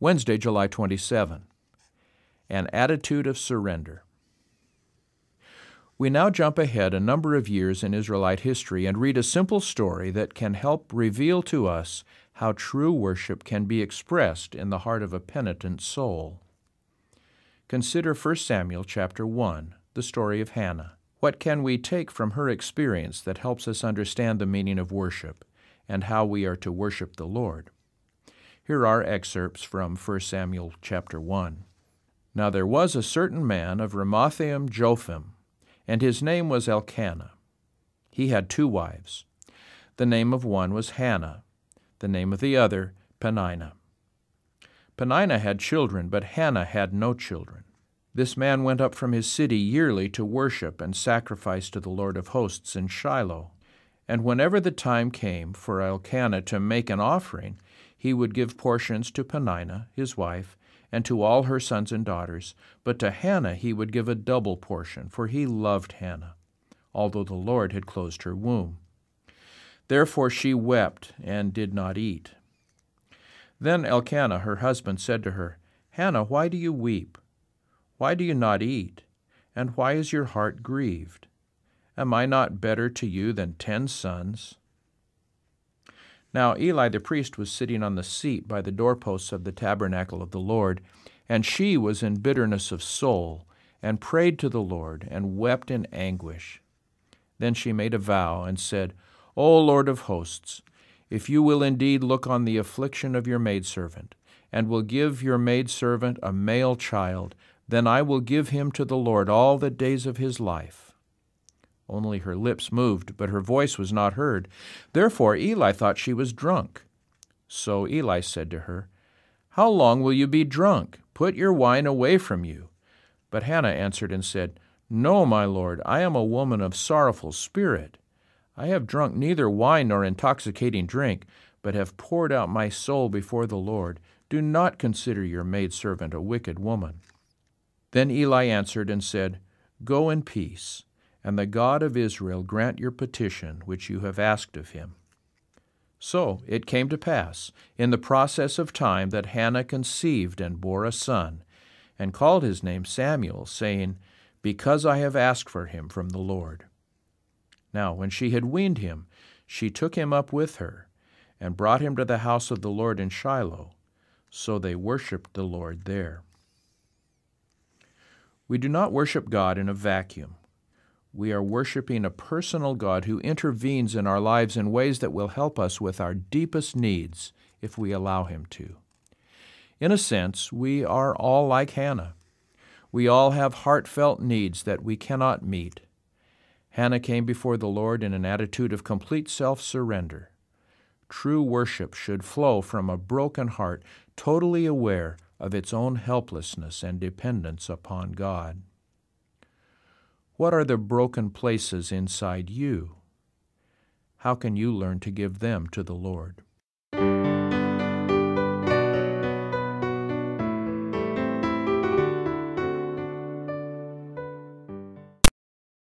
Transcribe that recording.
Wednesday, July 27. An attitude of surrender. We now jump ahead a number of years in Israelite history and read a simple story that can help reveal to us how true worship can be expressed in the heart of a penitent soul. Consider 1 Samuel chapter 1, the story of Hannah. What can we take from her experience that helps us understand the meaning of worship and how we are to worship the Lord? Here are excerpts from 1 Samuel chapter 1. Now there was a certain man of Ramathaim Jophim, and his name was Elkanah. He had 2 wives. The name of one was Hannah, the name of the other Peninnah. Peninnah had children, but Hannah had no children. This man went up from his city yearly to worship and sacrifice to the Lord of hosts in Shiloh. And whenever the time came for Elkanah to make an offering, he would give portions to Peninnah, his wife, and to all her sons and daughters, but to Hannah he would give a double portion, for he loved Hannah, although the Lord had closed her womb. Therefore she wept and did not eat. Then Elkanah, her husband, said to her, Hannah, why do you weep? Why do you not eat? And why is your heart grieved? Am I not better to you than 10 sons? Now Eli the priest was sitting on the seat by the doorposts of the tabernacle of the Lord, and she was in bitterness of soul, and prayed to the Lord, and wept in anguish. Then she made a vow, and said, O Lord of hosts, if you will indeed look on the affliction of your maidservant, and will give your maidservant a male child, then I will give him to the Lord all the days of his life. Only her lips moved, but her voice was not heard. Therefore Eli thought she was drunk. So Eli said to her, How long will you be drunk? Put your wine away from you. But Hannah answered and said, No, my lord, I am a woman of sorrowful spirit. I have drunk neither wine nor intoxicating drink, but have poured out my soul before the Lord. Do not consider your maidservant a wicked woman. Then Eli answered and said, Go in peace, and the God of Israel grant your petition which you have asked of him. So it came to pass, in the process of time, that Hannah conceived and bore a son, and called his name Samuel, saying, Because I have asked for him from the Lord. Now when she had weaned him, she took him up with her, and brought him to the house of the Lord in Shiloh. So they worshipped the Lord there. We do not worship God in a vacuum. We are worshiping a personal God who intervenes in our lives in ways that will help us with our deepest needs if we allow him to. In a sense, we are all like Hannah. We all have heartfelt needs that we cannot meet. Hannah came before the Lord in an attitude of complete self-surrender. True worship should flow from a broken heart, totally aware of its own helplessness and dependence upon God. What are the broken places inside you? How can you learn to give them to the Lord?